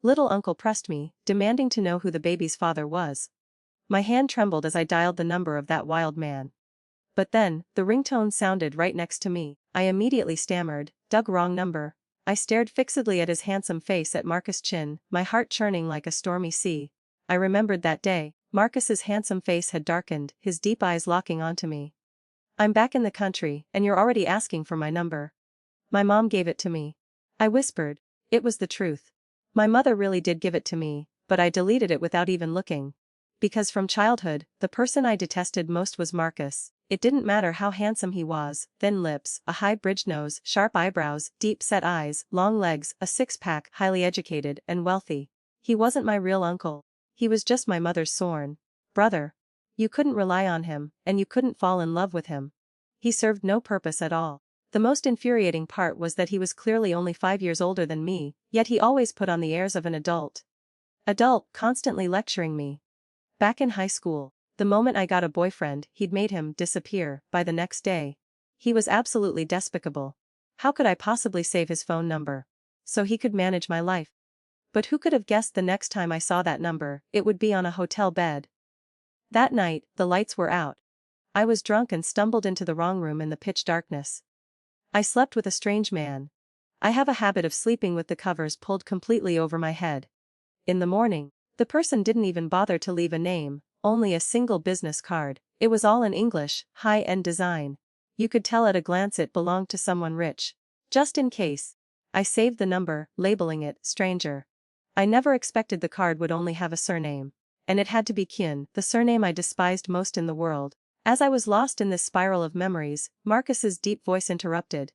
Little uncle pressed me, demanding to know who the baby's father was. My hand trembled as I dialed the number of that wild man. But then, the ringtone sounded right next to me. I immediately stammered, "Doug, wrong number." I stared fixedly at his handsome face at Marcus' chin, my heart churning like a stormy sea. I remembered that day. Marcus's handsome face had darkened, his deep eyes locking onto me. "I'm back in the country, and you're already asking for my number." "My mom gave it to me." I whispered. It was the truth. My mother really did give it to me, but I deleted it without even looking. Because from childhood, the person I detested most was Marcus. It didn't matter how handsome he was: thin lips, a high-bridged nose, sharp eyebrows, deep-set eyes, long legs, a six-pack, highly educated, and wealthy. He wasn't my real uncle. He was just my mother's sworn brother. You couldn't rely on him, and you couldn't fall in love with him. He served no purpose at all. The most infuriating part was that he was clearly only 5 years older than me, yet he always put on the airs of an adult. Constantly lecturing me. Back in high school, the moment I got a boyfriend, he'd made him disappear by the next day. He was absolutely despicable. How could I possibly save his phone number so he could manage my life? But who could have guessed the next time I saw that number, it would be on a hotel bed? That night, the lights were out. I was drunk and stumbled into the wrong room in the pitch darkness. I slept with a strange man. I have a habit of sleeping with the covers pulled completely over my head. In the morning, the person didn't even bother to leave a name, only a single business card. It was all in English, high-end design. You could tell at a glance it belonged to someone rich. Just in case, I saved the number, labeling it "stranger." I never expected the card would only have a surname. And it had to be Kyun, the surname I despised most in the world. As I was lost in this spiral of memories, Marcus's deep voice interrupted.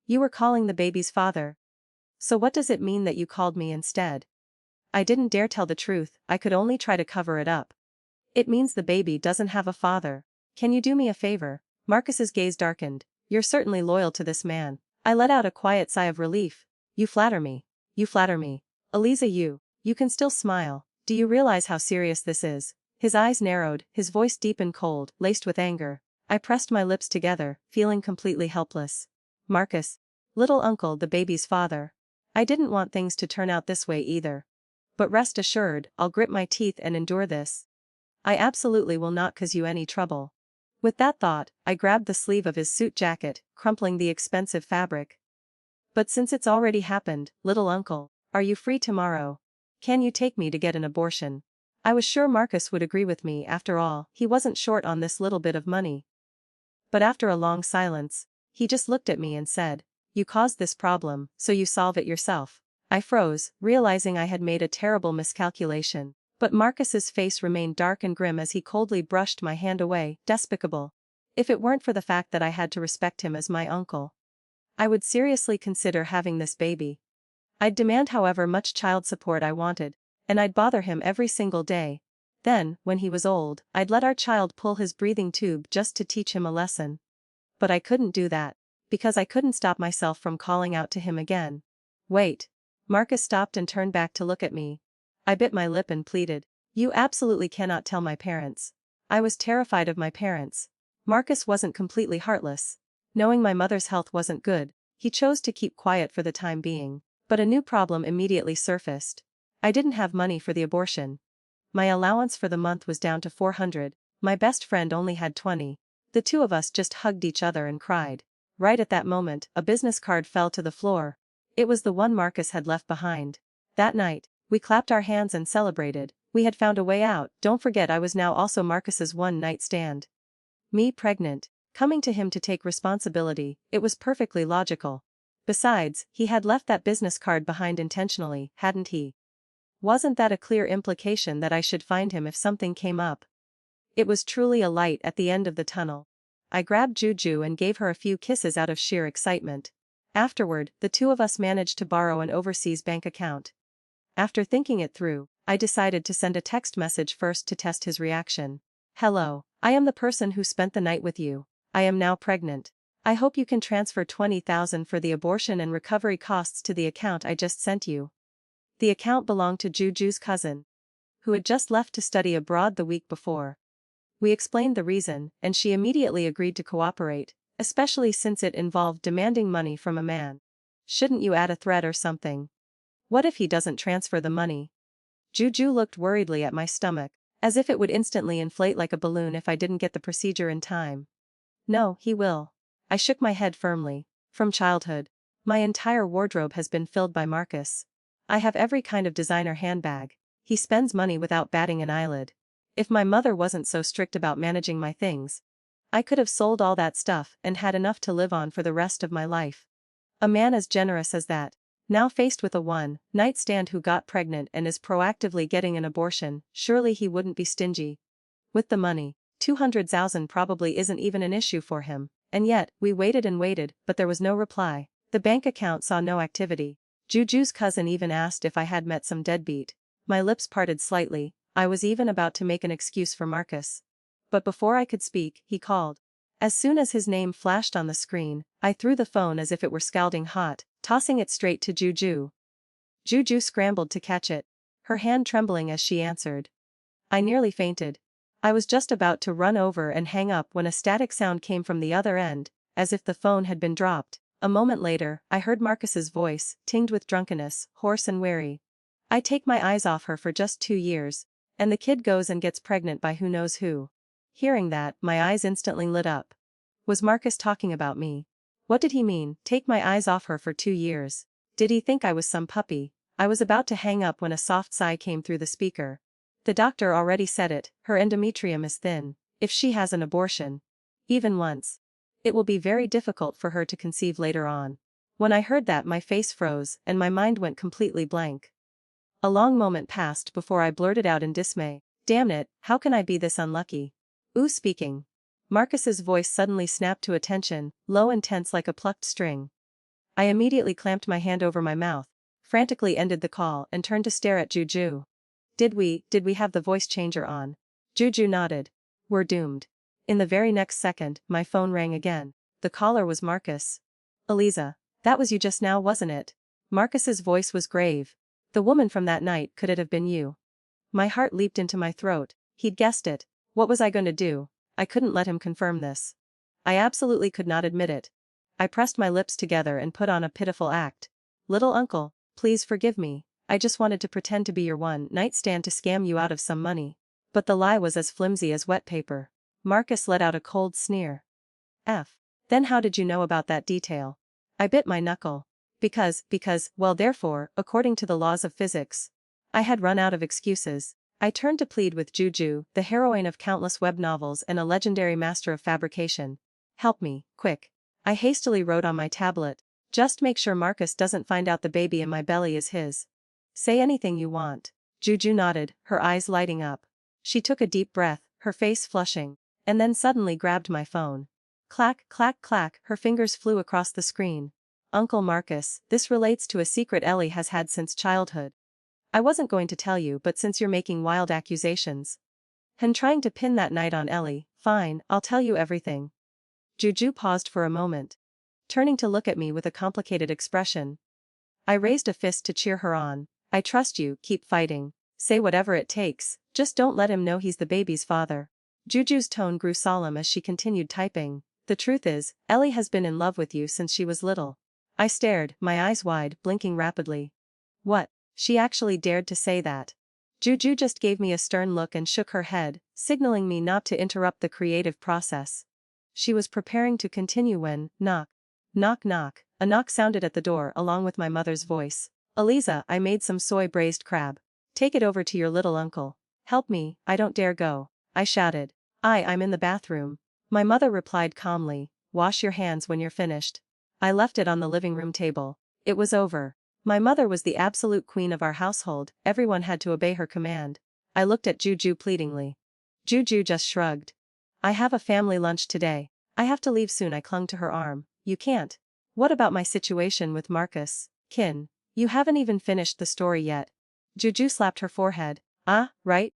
"You were calling the baby's father. So what does it mean that you called me instead?" I didn't dare tell the truth, I could only try to cover it up. "It means the baby doesn't have a father. Can you do me a favor?" Marcus's gaze darkened. "You're certainly loyal to this man." I let out a quiet sigh of relief. You flatter me. You flatter me. Eliza, you can still smile. Do you realize how serious this is?" His eyes narrowed, his voice deep and cold, laced with anger. I pressed my lips together, feeling completely helpless. Marcus. Little uncle, the baby's father. I didn't want things to turn out this way either. But rest assured, I'll grit my teeth and endure this. I absolutely will not cause you any trouble. With that thought, I grabbed the sleeve of his suit jacket, crumpling the expensive fabric. "But since it's already happened, little uncle, are you free tomorrow? Can you take me to get an abortion?" I was sure Marcus would agree with me. After all, he wasn't short on this little bit of money. But after a long silence, he just looked at me and said, "You caused this problem, so you solve it yourself." I froze, realizing I had made a terrible miscalculation. But Marcus's face remained dark and grim as he coldly brushed my hand away. Despicable. If it weren't for the fact that I had to respect him as my uncle, I would seriously consider having this baby. I'd demand however much child support I wanted, and I'd bother him every single day. Then, when he was old, I'd let our child pull his breathing tube just to teach him a lesson. But I couldn't do that, because I couldn't stop myself from calling out to him again. "Wait." Marcus stopped and turned back to look at me. I bit my lip and pleaded. "You absolutely cannot tell my parents." I was terrified of my parents. Marcus wasn't completely heartless. Knowing my mother's health wasn't good, he chose to keep quiet for the time being. But a new problem immediately surfaced. I didn't have money for the abortion. My allowance for the month was down to 400, my best friend only had 20. The two of us just hugged each other and cried. Right at that moment, a business card fell to the floor. It was the one Marcus had left behind. That night, we clapped our hands and celebrated. We had found a way out. Don't forget, I was now also Marcus's one-night stand. Me pregnant, coming to him to take responsibility, it was perfectly logical. Besides, he had left that business card behind intentionally, hadn't he? Wasn't that a clear implication that I should find him if something came up? It was truly a light at the end of the tunnel. I grabbed Juju and gave her a few kisses out of sheer excitement. Afterward, the two of us managed to borrow an overseas bank account. After thinking it through, I decided to send a text message first to test his reaction. "Hello, I am the person who spent the night with you. I am now pregnant. I hope you can transfer 20,000 for the abortion and recovery costs to the account I just sent you." The account belonged to Juju's cousin, who had just left to study abroad the week before. We explained the reason, and she immediately agreed to cooperate, especially since it involved demanding money from a man. "Shouldn't you add a threat or something?" What if he doesn't transfer the money? Juju looked worriedly at my stomach, as if it would instantly inflate like a balloon if I didn't get the procedure in time. No, he will. I shook my head firmly. From childhood, my entire wardrobe has been filled by Marcus. I have every kind of designer handbag. He spends money without batting an eyelid. If my mother wasn't so strict about managing my things, I could have sold all that stuff and had enough to live on for the rest of my life. A man as generous as that, now faced with a one-night stand who got pregnant and is proactively getting an abortion, surely he wouldn't be stingy. With the money, 200,000 probably isn't even an issue for him, and yet, we waited and waited, but there was no reply. The bank account saw no activity. Juju's cousin even asked if I had met some deadbeat. My lips parted slightly, I was even about to make an excuse for Marcus. But before I could speak, he called. As soon as his name flashed on the screen, I threw the phone as if it were scalding hot, tossing it straight to Juju. Juju scrambled to catch it, her hand trembling as she answered. I nearly fainted. I was just about to run over and hang up when a static sound came from the other end, as if the phone had been dropped. A moment later, I heard Marcus's voice, tinged with drunkenness, hoarse and weary. I take my eyes off her for just 2 years, and the kid goes and gets pregnant by who knows who. Hearing that, my eyes instantly lit up. Was Marcus talking about me? What did he mean, take my eyes off her for 2 years? Did he think I was some puppy? I was about to hang up when a soft sigh came through the speaker. The doctor already said it, her endometrium is thin. If she has an abortion, even once, it will be very difficult for her to conceive later on. When I heard that, my face froze and my mind went completely blank. A long moment passed before I blurted out in dismay, "Damn it, how can I be this unlucky?" "Ooh, speaking." Marcus's voice suddenly snapped to attention, low and tense like a plucked string. I immediately clamped my hand over my mouth, frantically ended the call and turned to stare at Juju. Did we have the voice changer on? Juju nodded. We're doomed. In the very next second, my phone rang again. The caller was Marcus. "Eliza, that was you just now, wasn't it?" Marcus's voice was grave. "The woman from that night, could it have been you?" My heart leaped into my throat. He'd guessed it. What was I going to do? I couldn't let him confirm this. I absolutely could not admit it. I pressed my lips together and put on a pitiful act. "Little uncle, please forgive me. I just wanted to pretend to be your one-night stand to scam you out of some money." But the lie was as flimsy as wet paper. Marcus let out a cold sneer. Then how did you know about that detail?" I bit my knuckle. Because, well, therefore, according to the laws of physics. I had run out of excuses. I turned to plead with Juju, the heroine of countless web novels and a legendary master of fabrication. "Help me, quick." I hastily wrote on my tablet. "Just make sure Marcus doesn't find out the baby in my belly is his." "Say anything you want." Juju nodded, her eyes lighting up. She took a deep breath, her face flushing, and then suddenly grabbed my phone. Clack, clack, clack, her fingers flew across the screen. "Uncle Marcus, this relates to a secret Ellie has had since childhood. I wasn't going to tell you, but since you're making wild accusations and trying to pin that night on Ellie, fine, I'll tell you everything." Juju paused for a moment, turning to look at me with a complicated expression. I raised a fist to cheer her on. "I trust you, keep fighting. Say whatever it takes, just don't let him know he's the baby's father." Juju's tone grew solemn as she continued typing. "The truth is, Ellie has been in love with you since she was little." I stared, my eyes wide, blinking rapidly. What? She actually dared to say that? Juju just gave me a stern look and shook her head, signaling me not to interrupt the creative process. She was preparing to continue when, knock. Knock knock. A knock sounded at the door along with my mother's voice. "Eliza, I made some soy braised crab. Take it over to your little uncle." "Help me, I don't dare go," I shouted. I'm in the bathroom." My mother replied calmly, "Wash your hands when you're finished." I left it on the living room table. It was over. My mother was the absolute queen of our household, everyone had to obey her command. I looked at Juju pleadingly. Juju just shrugged. "I have a family lunch today. I have to leave soon." I clung to her arm. "You can't." "What about my situation with Marcus, Kin? You haven't even finished the story yet." Juju slapped her forehead. "Ah, right.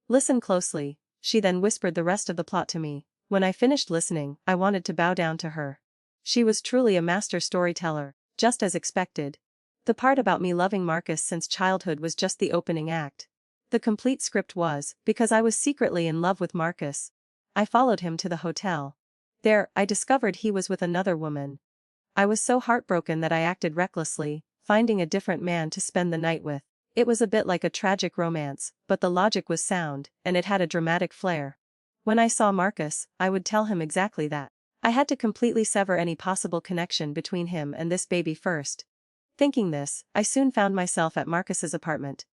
Listen closely." She then whispered the rest of the plot to me. When I finished listening, I wanted to bow down to her. She was truly a master storyteller. Just as expected. The part about me loving Marcus since childhood was just the opening act. The complete script was, because I was secretly in love with Marcus. I followed him to the hotel. There, I discovered he was with another woman. I was so heartbroken that I acted recklessly, finding a different man to spend the night with. It was a bit like a tragic romance, but the logic was sound, and it had a dramatic flair. When I saw Marcus, I would tell him exactly that. I had to completely sever any possible connection between him and this baby first. Thinking this, I soon found myself at Marcus's apartment.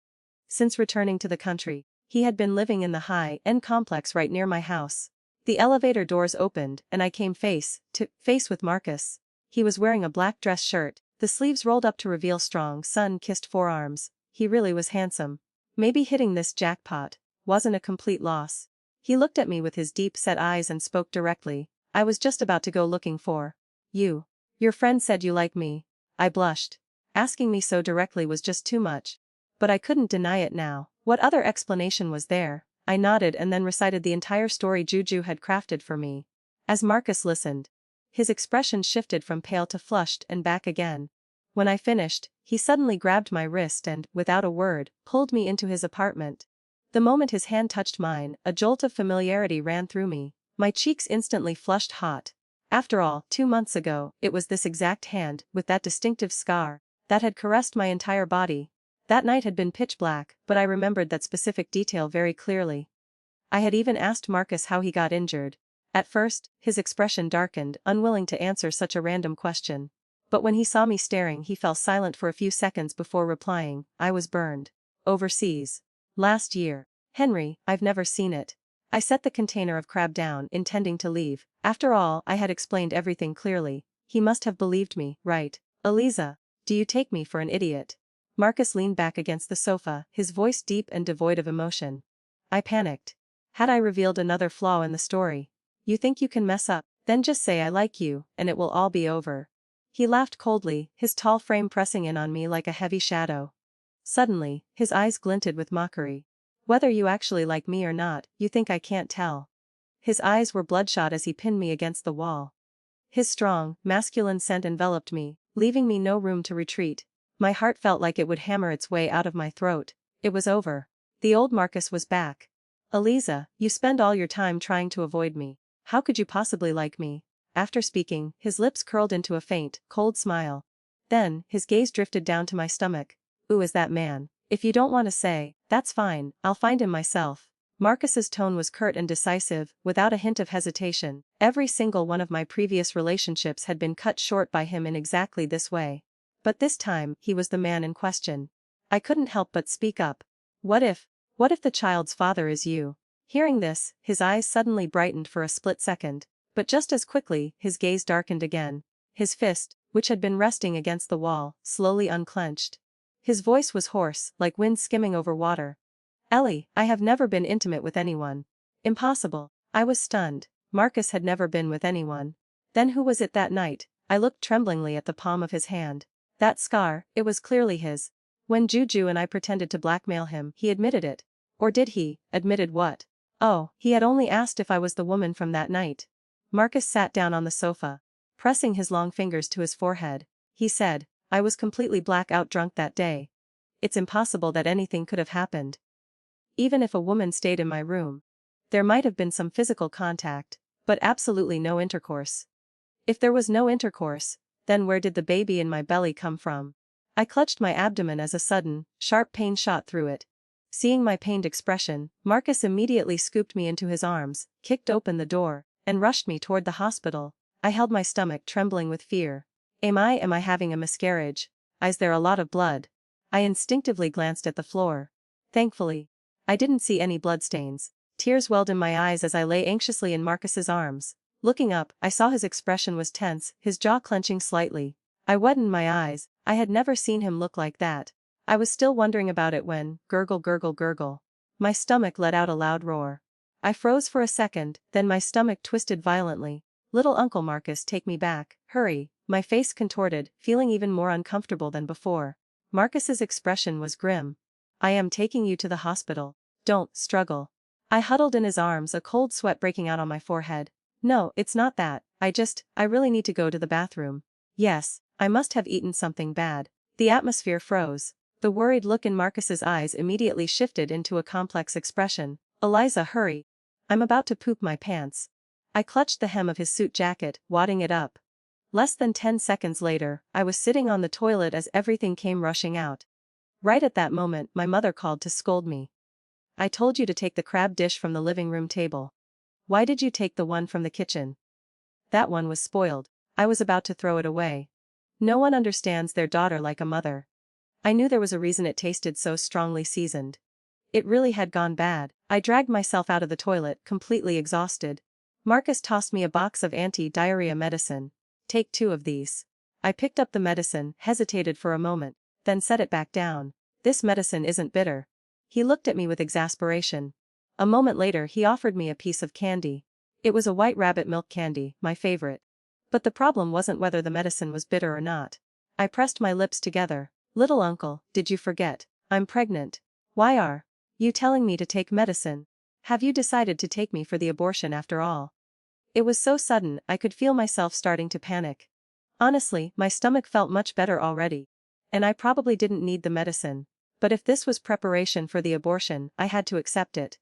Since returning to the country, he had been living in the high-end complex right near my house. The elevator doors opened, and I came face to face with Marcus. He was wearing a black dress shirt, the sleeves rolled up to reveal strong, sun-kissed forearms. He really was handsome. Maybe hitting this jackpot wasn't a complete loss. He looked at me with his deep-set eyes and spoke directly. I was just about to go looking for you. Your friend said you like me. I blushed. Asking me so directly was just too much. But I couldn't deny it now. What other explanation was there? I nodded and then recited the entire story Juju had crafted for me. As Marcus listened, his expression shifted from pale to flushed and back again. When I finished, he suddenly grabbed my wrist and, without a word, pulled me into his apartment. The moment his hand touched mine, a jolt of familiarity ran through me. My cheeks instantly flushed hot. After all, 2 months ago, it was this exact hand, with that distinctive scar, that had caressed my entire body. That night had been pitch black, but I remembered that specific detail very clearly. I had even asked Marcus how he got injured. At first, his expression darkened, unwilling to answer such a random question. But when he saw me staring, he fell silent for a few seconds before replying, I was burned. Overseas. Last year. Henry, I've never seen it. I set the container of crab down, intending to leave. After all, I had explained everything clearly. He must have believed me, right? Eliza, do you take me for an idiot? Marcus leaned back against the sofa, his voice deep and devoid of emotion. I panicked. Had I revealed another flaw in the story? You think you can mess up? Then just say I like you, and it will all be over. He laughed coldly, his tall frame pressing in on me like a heavy shadow. Suddenly, his eyes glinted with mockery. Whether you actually like me or not, you think I can't tell. His eyes were bloodshot as he pinned me against the wall. His strong, masculine scent enveloped me, leaving me no room to retreat. My heart felt like it would hammer its way out of my throat. It was over. The old Marcus was back. Eliza, you spend all your time trying to avoid me. How could you possibly like me? After speaking, his lips curled into a faint, cold smile. Then, his gaze drifted down to my stomach. Ooh, is that man? If you don't want to say, that's fine, I'll find him myself. Marcus's tone was curt and decisive, without a hint of hesitation. Every single one of my previous relationships had been cut short by him in exactly this way. But this time, he was the man in question. I couldn't help but speak up. What if the child's father is you? Hearing this, his eyes suddenly brightened for a split second. But just as quickly, his gaze darkened again. His fist, which had been resting against the wall, slowly unclenched. His voice was hoarse, like wind skimming over water. Ellie, I have never been intimate with anyone. Impossible. I was stunned. Marcus had never been with anyone. Then who was it that night? I looked tremblingly at the palm of his hand. That scar, it was clearly his. When Juju and I pretended to blackmail him, he admitted it. Or did he? Admitted what? Oh, he had only asked if I was the woman from that night. Marcus sat down on the sofa. Pressing his long fingers to his forehead, he said, I was completely blackout drunk that day. It's impossible that anything could have happened. Even if a woman stayed in my room, there might have been some physical contact, but absolutely no intercourse. If there was no intercourse, then where did the baby in my belly come from? I clutched my abdomen as a sudden, sharp pain shot through it. Seeing my pained expression, Marcus immediately scooped me into his arms, kicked open the door, and rushed me toward the hospital. I held my stomach trembling with fear. Am I having a miscarriage? Is there a lot of blood? I instinctively glanced at the floor. Thankfully, I didn't see any bloodstains. Tears welled in my eyes as I lay anxiously in Marcus's arms. Looking up, I saw his expression was tense, his jaw clenching slightly. I widened my eyes. I had never seen him look like that. I was still wondering about it when, gurgle gurgle gurgle. My stomach let out a loud roar. I froze for a second, then my stomach twisted violently. Little Uncle Marcus, take me back, hurry. My face contorted, feeling even more uncomfortable than before. Marcus's expression was grim. I am taking you to the hospital. Don't struggle. I huddled in his arms, a cold sweat breaking out on my forehead. No, it's not that. I really need to go to the bathroom. Yes, I must have eaten something bad. The atmosphere froze. The worried look in Marcus's eyes immediately shifted into a complex expression. Eliza, hurry. I'm about to poop my pants. I clutched the hem of his suit jacket, wadding it up. Less than 10 seconds later, I was sitting on the toilet as everything came rushing out. Right at that moment, my mother called to scold me. I told you to take the crab dish from the living room table. Why did you take the one from the kitchen? That one was spoiled. I was about to throw it away. No one understands their daughter like a mother. I knew there was a reason it tasted so strongly seasoned. It really had gone bad. I dragged myself out of the toilet, completely exhausted. Marcus tossed me a box of anti-diarrhea medicine. Take 2 of these. I picked up the medicine, hesitated for a moment, then set it back down. This medicine isn't bitter. He looked at me with exasperation. A moment later he offered me a piece of candy. It was a white rabbit milk candy, my favorite. But the problem wasn't whether the medicine was bitter or not. I pressed my lips together. Little uncle, did you forget? I'm pregnant. Why are you telling me to take medicine? Have you decided to take me for the abortion after all? It was so sudden, I could feel myself starting to panic. Honestly, my stomach felt much better already. And I probably didn't need the medicine. But if this was preparation for the abortion, I had to accept it.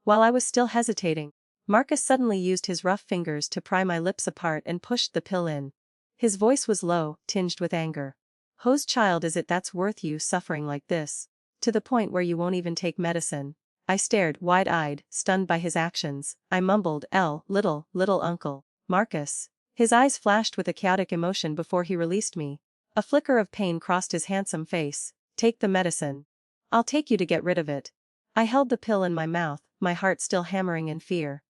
While I was still hesitating, Marcus suddenly used his rough fingers to pry my lips apart and pushed the pill in. His voice was low, tinged with anger. Whose child is it that's worth you suffering like this? To the point where you won't even take medicine. I stared, wide-eyed, stunned by his actions. I mumbled, little uncle, Marcus. His eyes flashed with a chaotic emotion before he released me. A flicker of pain crossed his handsome face. Take the medicine. I'll take you to get rid of it. I held the pill in my mouth, my heart still hammering in fear.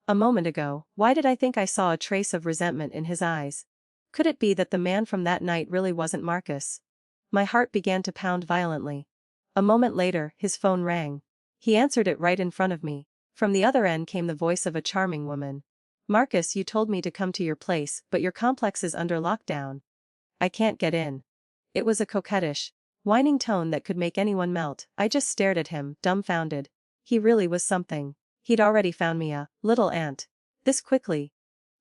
A moment ago, why did I think I saw a trace of resentment in his eyes? Could it be that the man from that night really wasn't Marcus? My heart began to pound violently. A moment later, his phone rang. He answered it right in front of me. From the other end came the voice of a charming woman. Marcus, you told me to come to your place, but your complex is under lockdown. I can't get in. It was a coquettish, whining tone that could make anyone melt. I just stared at him, dumbfounded. He really was something. He'd already found me a little aunt. This quickly.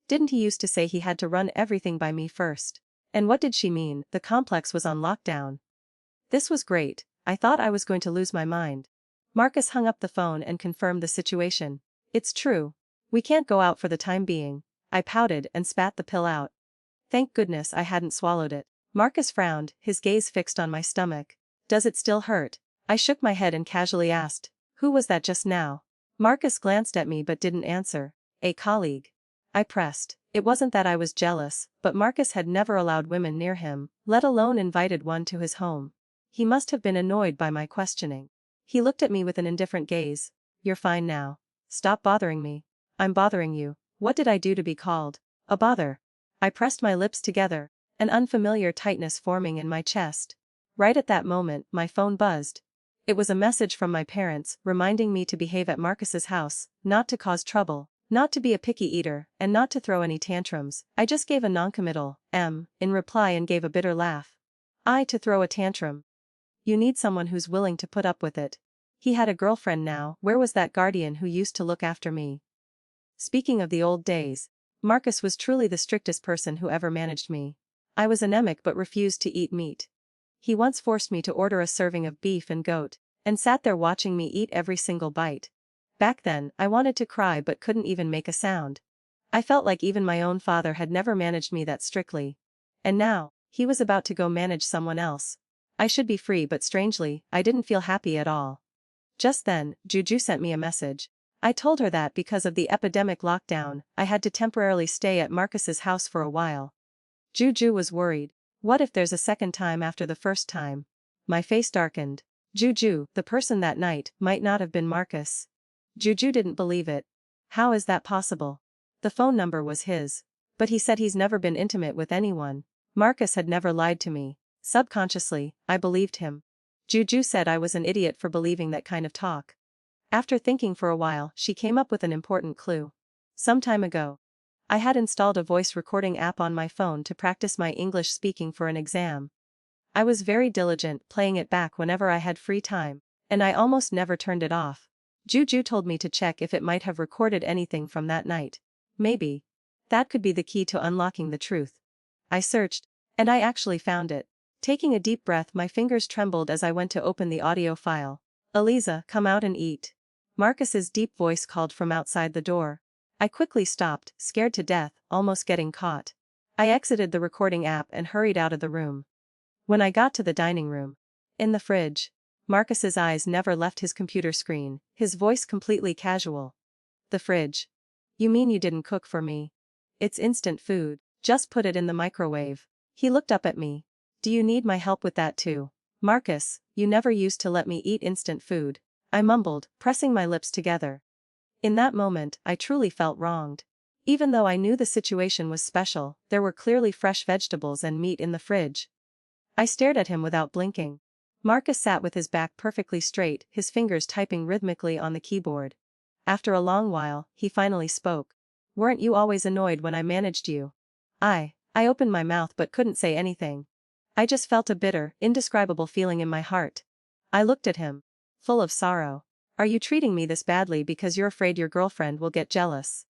Didn't he used to say he had to run everything by me first? And what did she mean? The complex was on lockdown. This was great. I thought I was going to lose my mind. Marcus hung up the phone and confirmed the situation. It's true. We can't go out for the time being. I pouted and spat the pill out. Thank goodness I hadn't swallowed it. Marcus frowned, his gaze fixed on my stomach. Does it still hurt? I shook my head and casually asked, who was that just now? Marcus glanced at me but didn't answer. A colleague. I pressed. It wasn't that I was jealous, but Marcus had never allowed women near him, let alone invited one to his home. He must have been annoyed by my questioning. He looked at me with an indifferent gaze. You're fine now. Stop bothering me. I'm bothering you. What did I do to be called a bother? I pressed my lips together, an unfamiliar tightness forming in my chest. Right at that moment, my phone buzzed. It was a message from my parents, reminding me to behave at Marcus's house, not to cause trouble, not to be a picky eater, and not to throw any tantrums. I just gave a noncommittal in reply and gave a bitter laugh. To throw a tantrum. You need someone who's willing to put up with it. He had a girlfriend now. Where was that guardian who used to look after me? Speaking of the old days, Marcus was truly the strictest person who ever managed me. I was anemic but refused to eat meat. He once forced me to order a serving of beef and goat, and sat there watching me eat every single bite. Back then, I wanted to cry but couldn't even make a sound. I felt like even my own father had never managed me that strictly. And now, he was about to go manage someone else. I should be free, but strangely, I didn't feel happy at all. Just then, Juju sent me a message. I told her that because of the epidemic lockdown, I had to temporarily stay at Marcus's house for a while. Juju was worried. What if there's a second time after the first time? My face darkened. Juju, the person that night, might not have been Marcus. Juju didn't believe it. How is that possible? The phone number was his. But he said he's never been intimate with anyone. Marcus had never lied to me. Subconsciously, I believed him. Juju said I was an idiot for believing that kind of talk. After thinking for a while, she came up with an important clue. Some time ago, I had installed a voice recording app on my phone to practice my English speaking for an exam. I was very diligent, playing it back whenever I had free time, and I almost never turned it off. Juju told me to check if it might have recorded anything from that night. Maybe. That could be the key to unlocking the truth. I searched, and I actually found it. Taking a deep breath, my fingers trembled as I went to open the audio file. Eliza, come out and eat. Marcus's deep voice called from outside the door. I quickly stopped, scared to death, almost getting caught. I exited the recording app and hurried out of the room. When I got to the dining room, in the fridge, Marcus's eyes never left his computer screen, his voice completely casual. The fridge. You mean you didn't cook for me? It's instant food, just put it in the microwave. He looked up at me. Do you need my help with that too? Marcus, you never used to let me eat instant food, I mumbled, pressing my lips together. In that moment, I truly felt wronged. Even though I knew the situation was special, there were clearly fresh vegetables and meat in the fridge. I stared at him without blinking. Marcus sat with his back perfectly straight, his fingers typing rhythmically on the keyboard. After a long while, he finally spoke. Weren't you always annoyed when I managed you? I opened my mouth but couldn't say anything. I just felt a bitter, indescribable feeling in my heart. I looked at him, full of sorrow. Are you treating me this badly because you're afraid your girlfriend will get jealous?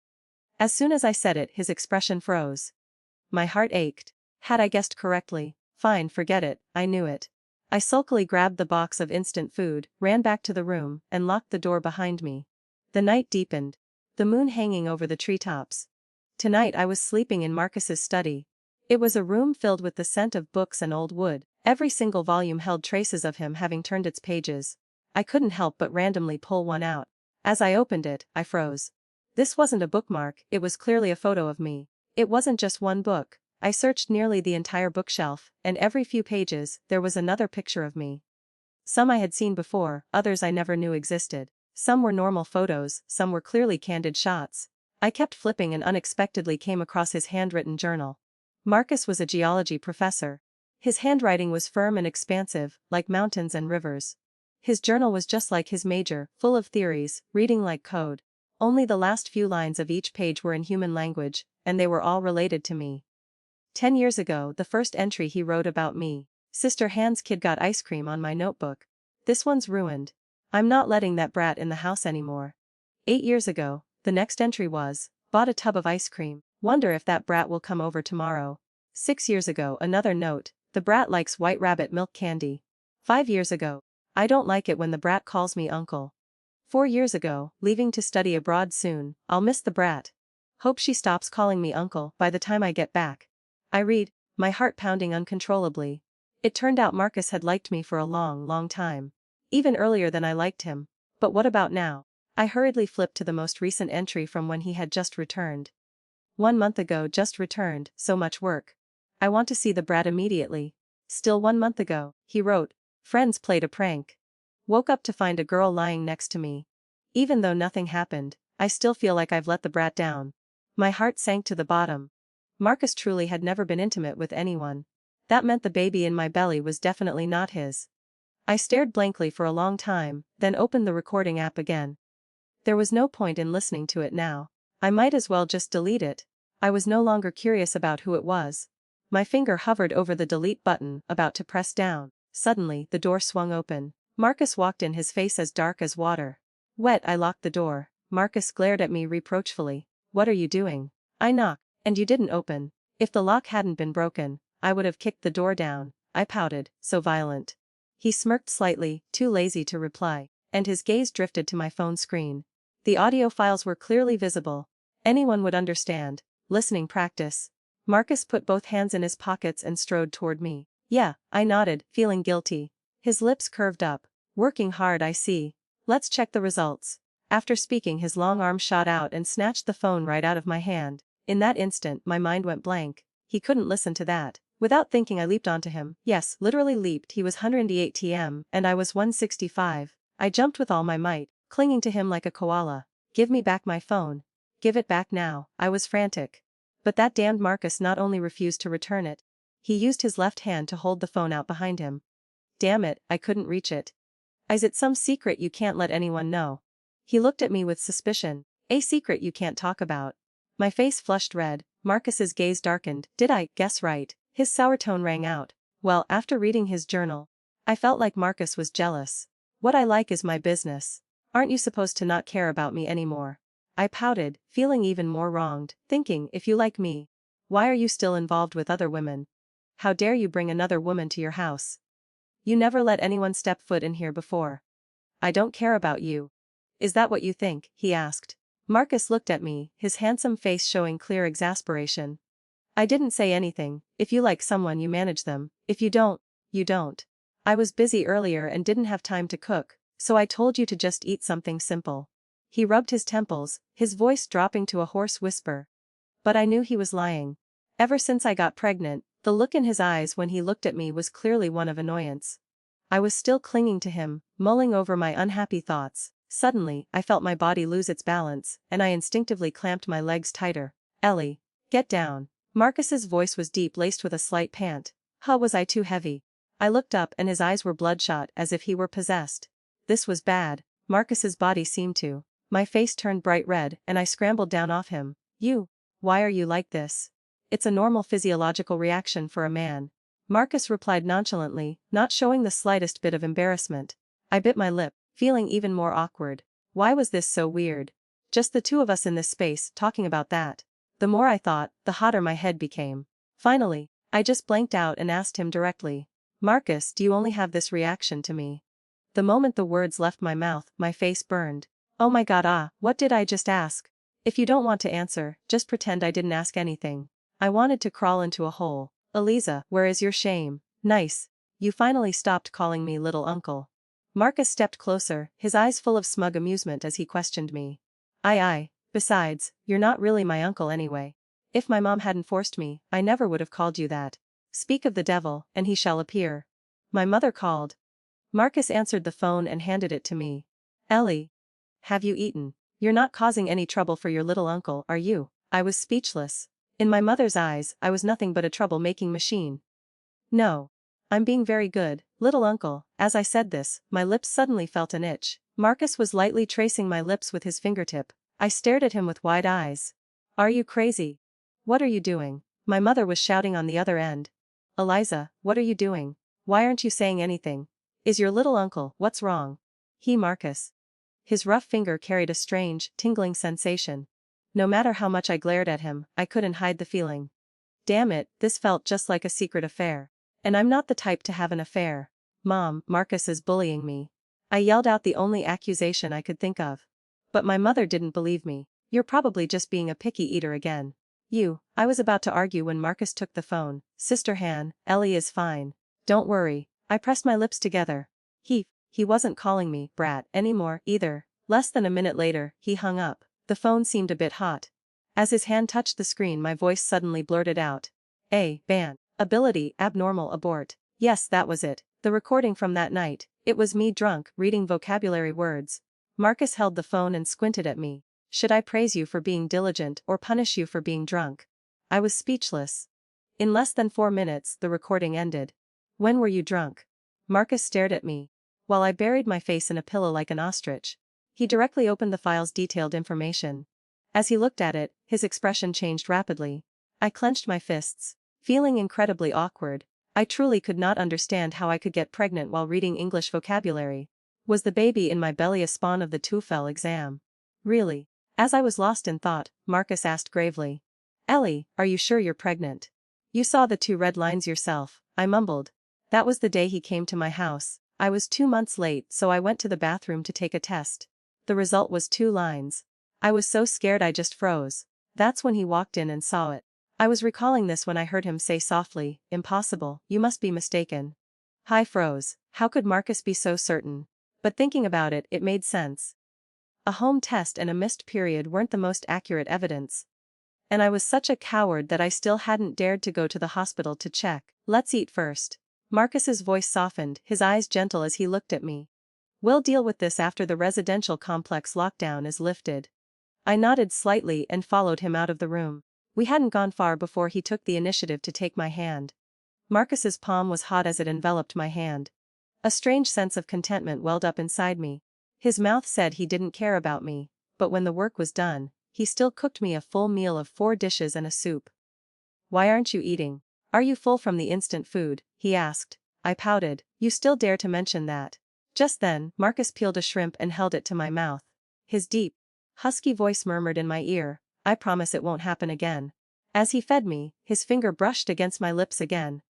As soon as I said it, his expression froze. My heart ached. Had I guessed correctly? Fine, forget it, I knew it. I sulkily grabbed the box of instant food, ran back to the room, and locked the door behind me. The night deepened. The moon hanging over the treetops. Tonight I was sleeping in Marcus's study. It was a room filled with the scent of books and old wood. Every single volume held traces of him having turned its pages. I couldn't help but randomly pull one out. As I opened it, I froze. This wasn't a bookmark, it was clearly a photo of me. It wasn't just one book. I searched nearly the entire bookshelf, and every few pages, there was another picture of me. Some I had seen before, others I never knew existed. Some were normal photos, some were clearly candid shots. I kept flipping and unexpectedly came across his handwritten journal. Marcus was a geology professor. His handwriting was firm and expansive, like mountains and rivers. His journal was just like his major, full of theories, reading like code. Only the last few lines of each page were in human language, and they were all related to me. 10 years ago, the first entry he wrote about me. Sister Han's kid got ice cream on my notebook. This one's ruined. I'm not letting that brat in the house anymore. 8 years ago, the next entry was, bought a tub of ice cream. Wonder if that brat will come over tomorrow. 6 years ago, another note, the brat likes White Rabbit milk candy. 5 years ago, I don't like it when the brat calls me uncle. 4 years ago, leaving to study abroad soon, I'll miss the brat. Hope she stops calling me uncle by the time I get back. I read, my heart pounding uncontrollably. It turned out Marcus had liked me for a long, long time. Even earlier than I liked him. But what about now? I hurriedly flipped to the most recent entry from when he had just returned. 1 month ago, just returned, so much work. I want to see the brat immediately. Still 1 month ago, he wrote, friends played a prank. Woke up to find a girl lying next to me. Even though nothing happened, I still feel like I've let the brat down. My heart sank to the bottom. Marcus truly had never been intimate with anyone. That meant the baby in my belly was definitely not his. I stared blankly for a long time, then opened the recording app again. There was no point in listening to it now. I might as well just delete it. I was no longer curious about who it was. My finger hovered over the delete button, about to press down. Suddenly, the door swung open. Marcus walked in, his face as dark as water. Wet, I locked the door. Marcus glared at me reproachfully. What are you doing? I knocked, and you didn't open. If the lock hadn't been broken, I would have kicked the door down. I pouted, so violent. He smirked slightly, too lazy to reply, and his gaze drifted to my phone screen. The audio files were clearly visible. Anyone would understand. Listening practice. Marcus put both hands in his pockets and strode toward me. Yeah, I nodded, feeling guilty. His lips curved up. Working hard, I see. Let's check the results. After speaking, his long arm shot out and snatched the phone right out of my hand. In that instant, my mind went blank. He couldn't listen to that. Without thinking, I leaped onto him. Yes, literally leaped. He was 108 TM, and I was 165. I jumped with all my might, clinging to him like a koala. Give me back my phone. Give it back now. I was frantic. But that damned Marcus not only refused to return it. He used his left hand to hold the phone out behind him. Damn it, I couldn't reach it. Is it some secret you can't let anyone know? He looked at me with suspicion. A secret you can't talk about. My face flushed red. Marcus's gaze darkened. Did I guess right? His sour tone rang out. Well, after reading his journal, I felt like Marcus was jealous. What I like is my business. Aren't you supposed to not care about me anymore? I pouted, feeling even more wronged, thinking, if you like me, why are you still involved with other women? How dare you bring another woman to your house? You never let anyone step foot in here before. I don't care about you. Is that what you think? He asked. Marcus looked at me, his handsome face showing clear exasperation. I didn't say anything. If you like someone, you manage them. If you don't, you don't. I was busy earlier and didn't have time to cook, so I told you to just eat something simple. He rubbed his temples, his voice dropping to a hoarse whisper. But I knew he was lying. Ever since I got pregnant, the look in his eyes when he looked at me was clearly one of annoyance. I was still clinging to him, mulling over my unhappy thoughts. Suddenly, I felt my body lose its balance, and I instinctively clamped my legs tighter. Ellie, get down. Marcus's voice was deep, laced with a slight pant. Was I too heavy? I looked up and his eyes were bloodshot as if he were possessed. This was bad. Marcus's body seemed to. My face turned bright red and I scrambled down off him. Why are you like this? It's a normal physiological reaction for a man. Marcus replied nonchalantly, not showing the slightest bit of embarrassment. I bit my lip, feeling even more awkward. Why was this so weird? Just the two of us in this space, talking about that. The more I thought, the hotter my head became. Finally, I just blanked out and asked him directly. Marcus, do you only have this reaction to me? The moment the words left my mouth, my face burned. Oh my god, what did I just ask? If you don't want to answer, just pretend I didn't ask anything. I wanted to crawl into a hole. Eliza, where is your shame? Nice. You finally stopped calling me little uncle. Marcus stepped closer, his eyes full of smug amusement as he questioned me. Besides, you're not really my uncle anyway. If my mom hadn't forced me, I never would have called you that. Speak of the devil, and he shall appear. My mother called. Marcus answered the phone and handed it to me. Ellie. Have you eaten? You're not causing any trouble for your little uncle, are you? I was speechless. In my mother's eyes, I was nothing but a trouble-making machine. No. I'm being very good, little uncle. As I said this, my lips suddenly felt an itch. Marcus was lightly tracing my lips with his fingertip. I stared at him with wide eyes. Are you crazy? What are you doing? My mother was shouting on the other end. Eliza, what are you doing? Why aren't you saying anything? Is your little uncle, what's wrong? Marcus. His rough finger carried a strange, tingling sensation. No matter how much I glared at him, I couldn't hide the feeling. Damn it, this felt just like a secret affair. And I'm not the type to have an affair. Mom, Marcus is bullying me. I yelled out the only accusation I could think of. But my mother didn't believe me. You're probably just being a picky eater again. I was about to argue when Marcus took the phone. Sister Han, Ellie is fine. Don't worry. I pressed my lips together. He wasn't calling me brat anymore either. Less than a minute later, he hung up. The phone seemed a bit hot. As his hand touched the screen, my voice suddenly blurted out. Ban. Ability, abnormal abort. Yes, that was it. The recording from that night. It was me drunk, reading vocabulary words. Marcus held the phone and squinted at me. Should I praise you for being diligent or punish you for being drunk? I was speechless. In less than 4 minutes, the recording ended. When were you drunk? Marcus stared at me. While I buried my face in a pillow like an ostrich. He directly opened the file's detailed information. As he looked at it, his expression changed rapidly. I clenched my fists, feeling incredibly awkward. I truly could not understand how I could get pregnant while reading English vocabulary. Was the baby in my belly a spawn of the TOEFL exam? Really? As I was lost in thought, Marcus asked gravely. Ellie, are you sure you're pregnant? You saw the 2 red lines yourself, I mumbled. That was the day he came to my house. I was 2 months late, so I went to the bathroom to take a test. The result was 2 lines. I was so scared I just froze. That's when he walked in and saw it. I was recalling this when I heard him say softly, impossible, you must be mistaken. I froze. How could Marcus be so certain? But thinking about it, it made sense. A home test and a missed period weren't the most accurate evidence. And I was such a coward that I still hadn't dared to go to the hospital to check. Let's eat first. Marcus's voice softened, his eyes gentle as he looked at me. We'll deal with this after the residential complex lockdown is lifted. I nodded slightly and followed him out of the room. We hadn't gone far before he took the initiative to take my hand. Marcus's palm was hot as it enveloped my hand. A strange sense of contentment welled up inside me. His mouth said he didn't care about me, but when the work was done, he still cooked me a full meal of 4 dishes and a soup. Why aren't you eating? Are you full from the instant food? He asked. I pouted. You still dare to mention that? Just then, Marcus peeled a shrimp and held it to my mouth. His deep, husky voice murmured in my ear, I promise it won't happen again. As he fed me, his finger brushed against my lips again.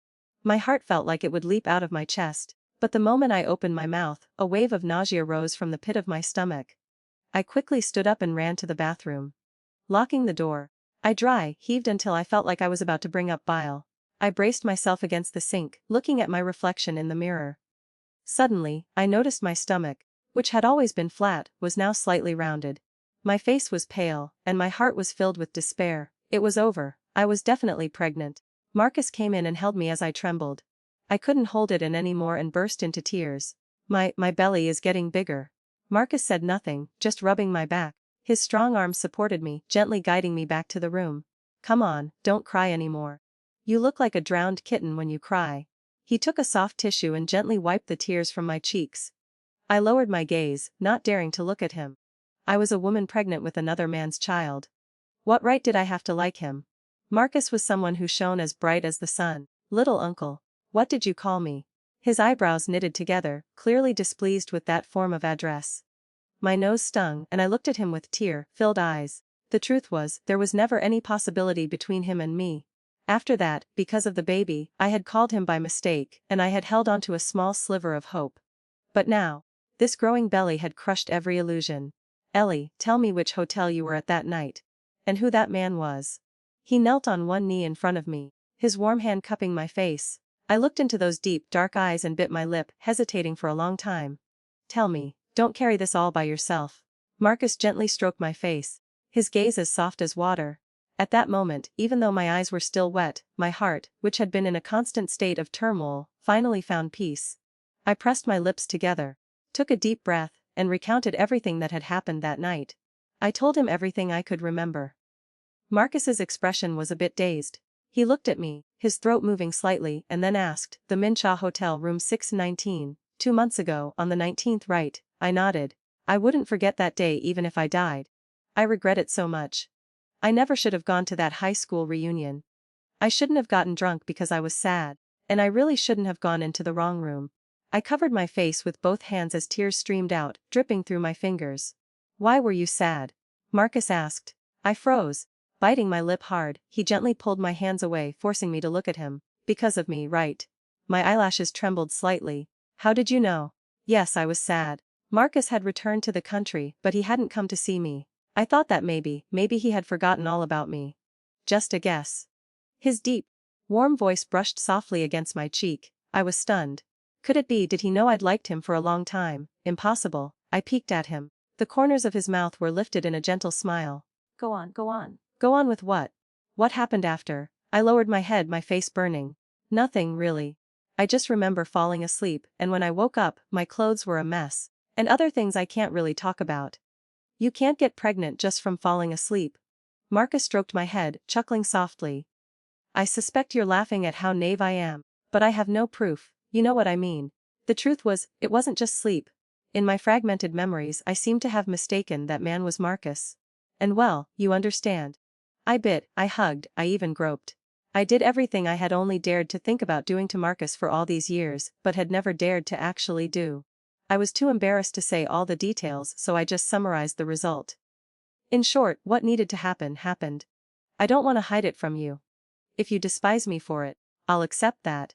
My heart felt like it would leap out of my chest, but the moment I opened my mouth, a wave of nausea rose from the pit of my stomach. I quickly stood up and ran to the bathroom. Locking the door, heaved until I felt like I was about to bring up bile. I braced myself against the sink, looking at my reflection in the mirror. Suddenly, I noticed my stomach, which had always been flat, was now slightly rounded. My face was pale, and my heart was filled with despair. It was over. I was definitely pregnant. Marcus came in and held me as I trembled. I couldn't hold it in anymore and burst into tears. My belly is getting bigger. Marcus said nothing, just rubbing my back. His strong arms supported me, gently guiding me back to the room. Come on, don't cry anymore. You look like a drowned kitten when you cry. He took a soft tissue and gently wiped the tears from my cheeks. I lowered my gaze, not daring to look at him. I was a woman pregnant with another man's child. What right did I have to like him? Marcus was someone who shone as bright as the sun. Little uncle. What did you call me? His eyebrows knitted together, clearly displeased with that form of address. My nose stung, and I looked at him with tear-filled eyes. The truth was, there was never any possibility between him and me. After that, because of the baby, I had called him by mistake, and I had held on to a small sliver of hope. But now, this growing belly had crushed every illusion. Ellie, tell me which hotel you were at that night. And who that man was. He knelt on one knee in front of me, his warm hand cupping my face. I looked into those deep, dark eyes and bit my lip, hesitating for a long time. Tell me, don't carry this all by yourself. Marcus gently stroked my face, his gaze as soft as water. At that moment, even though my eyes were still wet, my heart, which had been in a constant state of turmoil, finally found peace. I pressed my lips together, took a deep breath, and recounted everything that had happened that night. I told him everything I could remember. Marcus's expression was a bit dazed. He looked at me, his throat moving slightly, and then asked, "The Minshaw Hotel, room 619, 2 months ago, on the 19th, right?" I nodded. I wouldn't forget that day even if I died. I regret it so much. I never should have gone to that high school reunion. I shouldn't have gotten drunk because I was sad, and I really shouldn't have gone into the wrong room. I covered my face with both hands as tears streamed out, dripping through my fingers. Why were you sad? Marcus asked. I froze. Biting my lip hard, he gently pulled my hands away, forcing me to look at him. Because of me, right? My eyelashes trembled slightly. How did you know? Yes, I was sad. Marcus had returned to the country, but he hadn't come to see me. I thought that maybe he had forgotten all about me. Just a guess. His deep, warm voice brushed softly against my cheek. I was stunned. Could it be? Did he know I'd liked him for a long time? Impossible. I peeked at him. The corners of his mouth were lifted in a gentle smile. Go on, go on. Go on with what? What happened after? I lowered my head, my face burning. Nothing, really. I just remember falling asleep, and when I woke up, my clothes were a mess. And other things I can't really talk about. You can't get pregnant just from falling asleep. Marcus stroked my head, chuckling softly. I suspect you're laughing at how naive I am, but I have no proof, you know what I mean. The truth was, it wasn't just sleep. In my fragmented memories, I seemed to have mistaken that man was Marcus. And well, you understand. I bit, I hugged, I even groped. I did everything I had only dared to think about doing to Marcus for all these years, but had never dared to actually do. I was too embarrassed to say all the details, so I just summarized the result. In short, what needed to happen, happened. I don't want to hide it from you. If you despise me for it, I'll accept that.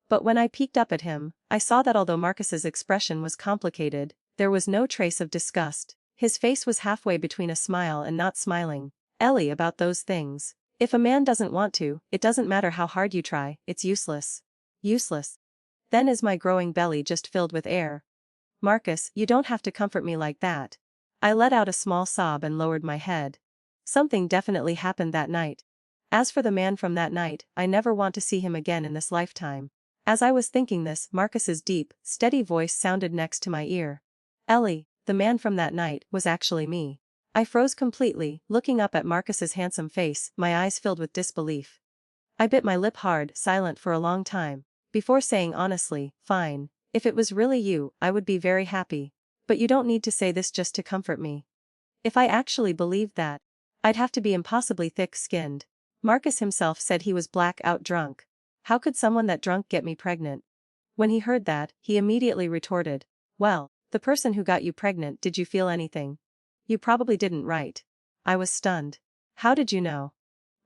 But when I peeked up at him, I saw that although Marcus's expression was complicated, there was no trace of disgust. His face was halfway between a smile and not smiling. Ellie, about those things. If a man doesn't want to, it doesn't matter how hard you try, it's useless. Useless. Then is my growing belly just filled with air. Marcus, you don't have to comfort me like that. I let out a small sob and lowered my head. Something definitely happened that night. As for the man from that night, I never want to see him again in this lifetime. As I was thinking this, Marcus's deep, steady voice sounded next to my ear. Ellie, the man from that night, was actually me. I froze completely, looking up at Marcus's handsome face, my eyes filled with disbelief. I bit my lip hard, silent for a long time, before saying honestly, fine, if it was really you, I would be very happy. But you don't need to say this just to comfort me. If I actually believed that, I'd have to be impossibly thick-skinned. Marcus himself said he was black-out drunk. How could someone that drunk get me pregnant? When he heard that, he immediately retorted, well, the person who got you pregnant, did you feel anything? You probably didn't, right? I was stunned. How did you know?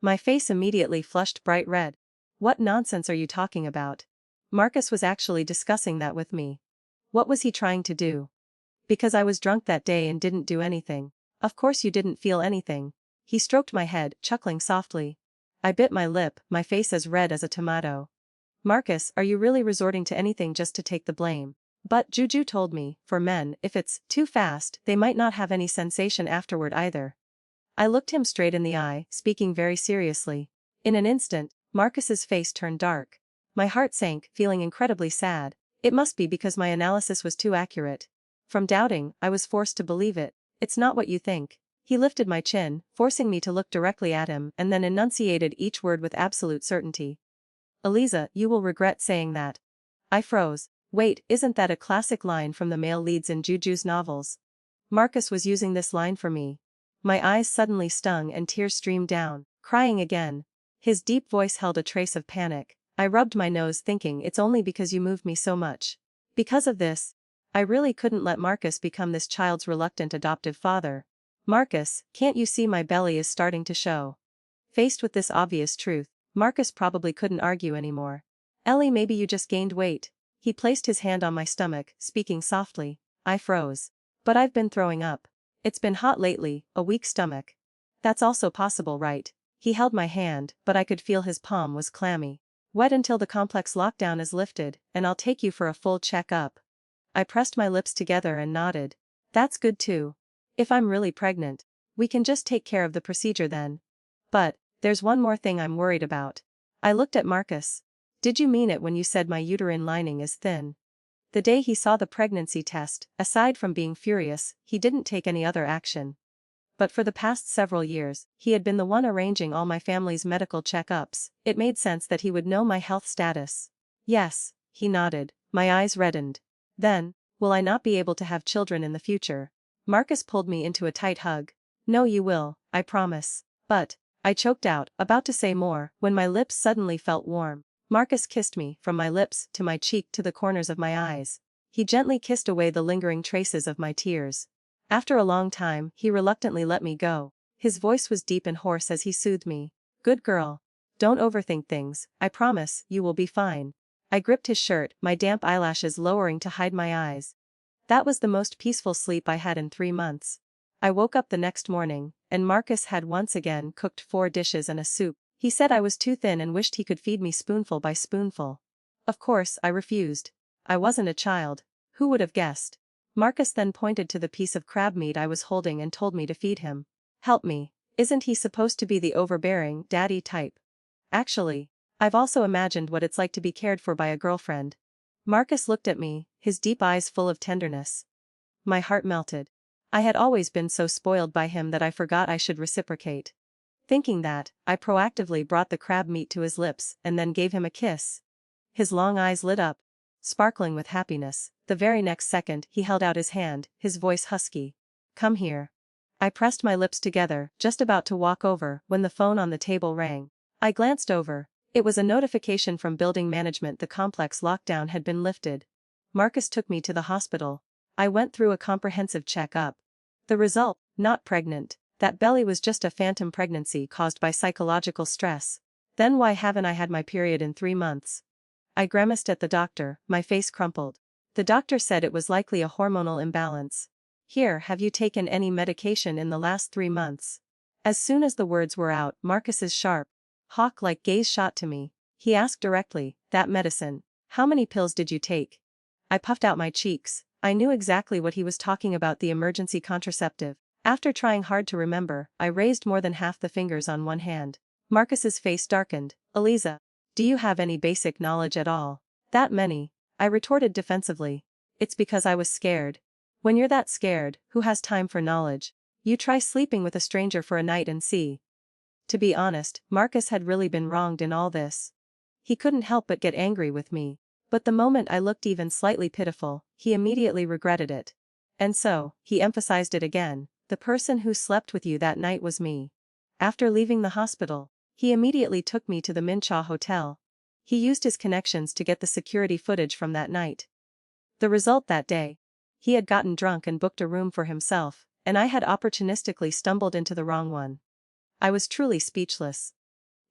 My face immediately flushed bright red. What nonsense are you talking about? Marcus was actually discussing that with me. What was he trying to do? Because I was drunk that day and didn't do anything. Of course you didn't feel anything. He stroked my head, chuckling softly. I bit my lip, my face as red as a tomato. Marcus, are you really resorting to anything just to take the blame? But Juju told me, for men, if it's too fast, they might not have any sensation afterward either. I looked him straight in the eye, speaking very seriously. In an instant, Marcus's face turned dark. My heart sank, feeling incredibly sad. It must be because my analysis was too accurate. From doubting, I was forced to believe it. It's not what you think. He lifted my chin, forcing me to look directly at him, and then enunciated each word with absolute certainty. Eliza, you will regret saying that. I froze. Wait, isn't that a classic line from the male leads in Juju's novels? Marcus was using this line for me. My eyes suddenly stung and tears streamed down, crying again. His deep voice held a trace of panic. I rubbed my nose thinking it's only because you moved me so much. Because of this, I really couldn't let Marcus become this child's reluctant adoptive father. Marcus, can't you see my belly is starting to show? Faced with this obvious truth, Marcus probably couldn't argue anymore. Ellie, maybe you just gained weight. He placed his hand on my stomach, speaking softly. I froze. But I've been throwing up. It's been hot lately, a weak stomach. That's also possible, right? He held my hand, but I could feel his palm was clammy. Wait until the complex lockdown is lifted, and I'll take you for a full check-up. I pressed my lips together and nodded. That's good too. If I'm really pregnant, we can just take care of the procedure then. But, there's one more thing I'm worried about. I looked at Marcus. Did you mean it when you said my uterine lining is thin? The day he saw the pregnancy test, aside from being furious, he didn't take any other action. But for the past several years, he had been the one arranging all my family's medical checkups. It made sense that he would know my health status. Yes, he nodded. My eyes reddened. Then, will I not be able to have children in the future? Marcus pulled me into a tight hug. No, you will, I promise. But, I choked out, about to say more, when my lips suddenly felt warm. Marcus kissed me, from my lips to my cheek to the corners of my eyes. He gently kissed away the lingering traces of my tears. After a long time, he reluctantly let me go. His voice was deep and hoarse as he soothed me. Good girl. Don't overthink things, I promise, you will be fine. I gripped his shirt, my damp eyelashes lowering to hide my eyes. That was the most peaceful sleep I had in 3 months. I woke up the next morning, and Marcus had once again cooked 4 dishes and a soup. He said I was too thin and wished he could feed me spoonful by spoonful. Of course, I refused. I wasn't a child. Who would have guessed? Marcus then pointed to the piece of crab meat I was holding and told me to feed him. Help me. Isn't he supposed to be the overbearing, daddy type? Actually, I've also imagined what it's like to be cared for by a girlfriend. Marcus looked at me, his deep eyes full of tenderness. My heart melted. I had always been so spoiled by him that I forgot I should reciprocate. Thinking that, I proactively brought the crab meat to his lips and then gave him a kiss. His long eyes lit up, sparkling with happiness. The very next second, he held out his hand, his voice husky. Come here. I pressed my lips together, just about to walk over, when the phone on the table rang. I glanced over. It was a notification from building management the complex lockdown had been lifted. Marcus took me to the hospital. I went through a comprehensive check-up. The result, not pregnant. That belly was just a phantom pregnancy caused by psychological stress. Then why haven't I had my period in 3 months? I grimaced at the doctor, my face crumpled. The doctor said it was likely a hormonal imbalance. Here, have you taken any medication in the last 3 months? As soon as the words were out, Marcus's sharp, hawk-like gaze shot to me. He asked directly, that medicine, how many pills did you take? I puffed out my cheeks. I knew exactly what he was talking about, the emergency contraceptive. After trying hard to remember, I raised more than half the fingers on one hand. Marcus's face darkened. Eliza, do you have any basic knowledge at all? That many, I retorted defensively. It's because I was scared. When you're that scared, who has time for knowledge? You try sleeping with a stranger for a night and see. To be honest, Marcus had really been wronged in all this. He couldn't help but get angry with me. But the moment I looked even slightly pitiful, he immediately regretted it. And so, he emphasized it again. The person who slept with you that night was me. After leaving the hospital, he immediately took me to the Mincha Hotel. He used his connections to get the security footage from that night. The result that day? He had gotten drunk and booked a room for himself, and I had opportunistically stumbled into the wrong one. I was truly speechless.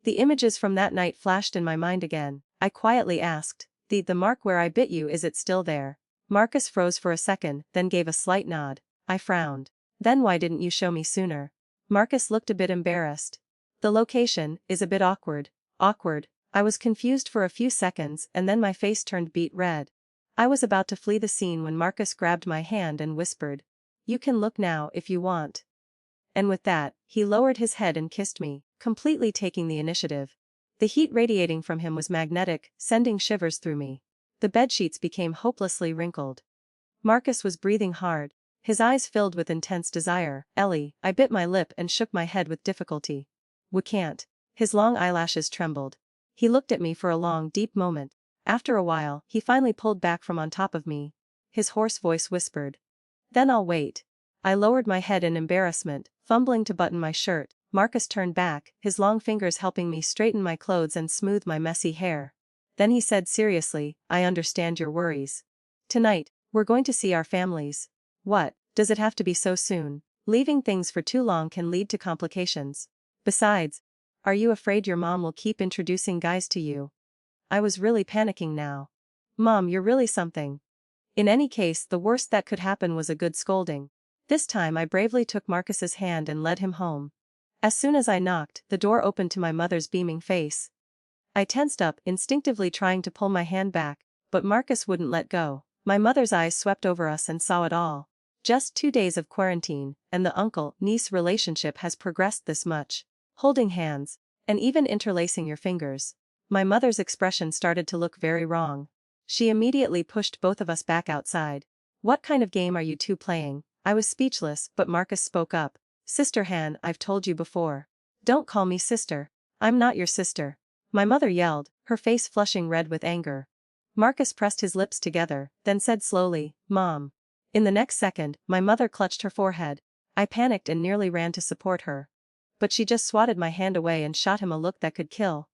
The images from that night flashed in my mind again. I quietly asked, the mark where I bit you, is it still there? Marcus froze for a second, then gave a slight nod. I frowned. Then why didn't you show me sooner? Marcus looked a bit embarrassed. The location is a bit awkward. Awkward. I was confused for a few seconds and then my face turned beet red. I was about to flee the scene when Marcus grabbed my hand and whispered, "You can look now if you want." And with that, he lowered his head and kissed me, completely taking the initiative. The heat radiating from him was magnetic, sending shivers through me. The bedsheets became hopelessly wrinkled. Marcus was breathing hard, his eyes filled with intense desire. "Ellie," I bit my lip and shook my head with difficulty. "We can't." His long eyelashes trembled. He looked at me for a long, deep moment. After a while, he finally pulled back from on top of me. His hoarse voice whispered, "Then I'll wait." I lowered my head in embarrassment, fumbling to button my shirt. Marcus turned back, his long fingers helping me straighten my clothes and smooth my messy hair. Then he said seriously, "I understand your worries. Tonight, we're going to see our families." "What, does it have to be so soon? Leaving things for too long can lead to complications. Besides, are you afraid your mom will keep introducing guys to you?" I was really panicking now. "Mom, you're really something." In any case, the worst that could happen was a good scolding. This time I bravely took Marcus's hand and led him home. As soon as I knocked, the door opened to my mother's beaming face. I tensed up, instinctively trying to pull my hand back, but Marcus wouldn't let go. My mother's eyes swept over us and saw it all. Just 2 days of quarantine, and the uncle-niece relationship has progressed this much. Holding hands, and even interlacing your fingers. My mother's expression started to look very wrong. She immediately pushed both of us back outside. "What kind of game are you two playing?" I was speechless, but Marcus spoke up. "Sister Han, I've told you before. Don't call me sister. I'm not your sister." My mother yelled, her face flushing red with anger. Marcus pressed his lips together, then said slowly, "Mom." In the next second, my mother clutched her forehead. I panicked and nearly ran to support her. But she just swatted my hand away and shot him a look that could kill.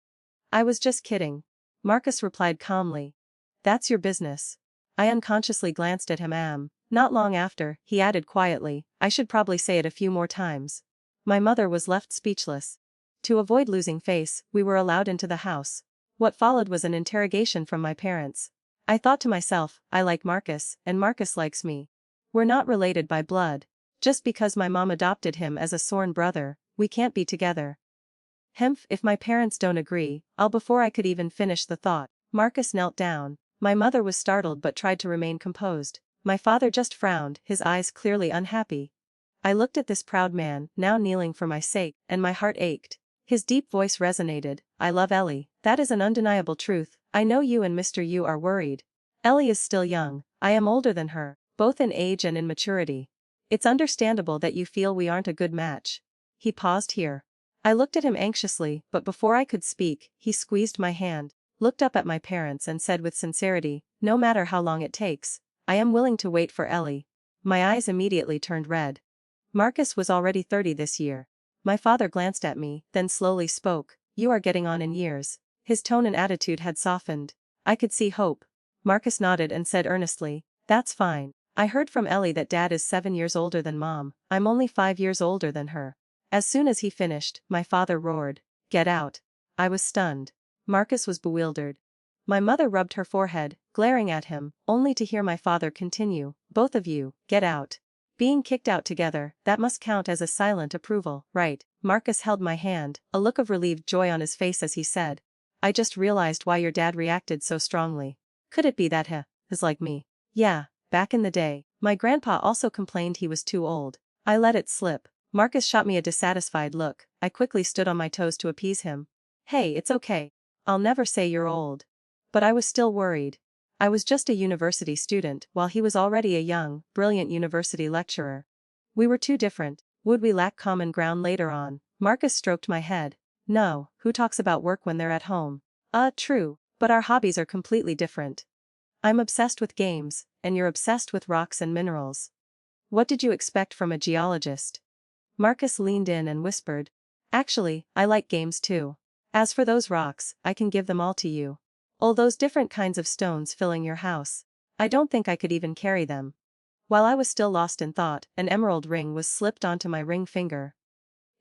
"I was just kidding." Marcus replied calmly. "That's your business." I unconsciously glanced at him. Not long after, he added quietly, "I should probably say it a few more times." My mother was left speechless. To avoid losing face, we were allowed into the house. What followed was an interrogation from my parents. I thought to myself, I like Marcus, and Marcus likes me. We're not related by blood. Just because my mom adopted him as a sworn brother, we can't be together. Hemph, if my parents don't agree, I'll. Before I could even finish the thought, Marcus knelt down. My mother was startled but tried to remain composed. My father just frowned, his eyes clearly unhappy. I looked at this proud man, now kneeling for my sake, and my heart ached. His deep voice resonated, "I love Ellie, that is an undeniable truth. I know you and Mr. Yu are worried. Ellie is still young, I am older than her, both in age and in maturity. It's understandable that you feel we aren't a good match." He paused here. I looked at him anxiously, but before I could speak, he squeezed my hand, looked up at my parents and said with sincerity, "No matter how long it takes, I am willing to wait for Ellie." My eyes immediately turned red. Marcus was already 30 this year. My father glanced at me, then slowly spoke, "You are getting on in years." His tone and attitude had softened. I could see hope. Marcus nodded and said earnestly, "That's fine. I heard from Ellie that Dad is 7 years older than Mom. I'm only 5 years older than her." As soon as he finished, my father roared, "Get out." I was stunned. Marcus was bewildered. My mother rubbed her forehead, glaring at him, only to hear my father continue, "Both of you, get out." Being kicked out together, that must count as a silent approval, right? Marcus held my hand, a look of relieved joy on his face as he said, "I just realized why your dad reacted so strongly. Could it be that he is like me?" "Yeah, back in the day, my grandpa also complained he was too old." I let it slip. Marcus shot me a dissatisfied look. I quickly stood on my toes to appease him. "Hey, it's okay. I'll never say you're old." But I was still worried. I was just a university student, while he was already a young, brilliant university lecturer. We were too different. Would we lack common ground later on? Marcus stroked my head. "No, who talks about work when they're at home?" True, but our hobbies are completely different. I'm obsessed with games, and you're obsessed with rocks and minerals. What did you expect from a geologist?" Marcus leaned in and whispered, "Actually, I like games too. As for those rocks, I can give them all to you. All those different kinds of stones filling your house. I don't think I could even carry them." While I was still lost in thought, an emerald ring was slipped onto my ring finger.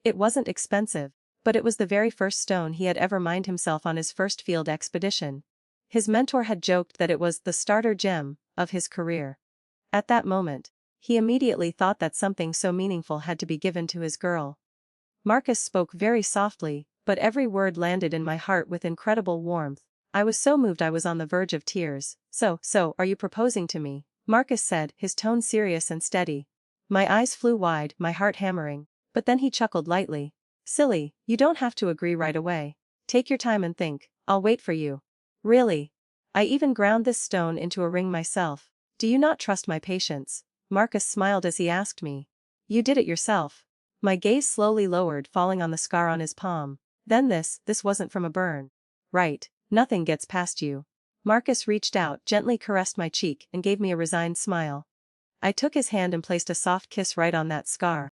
It wasn't expensive, but it was the very first stone he had ever mined himself on his first field expedition. His mentor had joked that it was the starter gem of his career. At that moment, he immediately thought that something so meaningful had to be given to his girl. Marcus spoke very softly, but every word landed in my heart with incredible warmth. I was so moved I was on the verge of tears. So, are you proposing to me? Marcus said, his tone serious and steady. My eyes flew wide, my heart hammering. But then he chuckled lightly. Silly, you don't have to agree right away. Take your time and think, I'll wait for you. Really? I even ground this stone into a ring myself. Do you not trust my patience? Marcus smiled as he asked me. You did it yourself. My gaze slowly lowered, falling on the scar on his palm. Then this wasn't from a burn. Right, nothing gets past you. Marcus reached out, gently caressed my cheek, and gave me a resigned smile. I took his hand and placed a soft kiss right on that scar.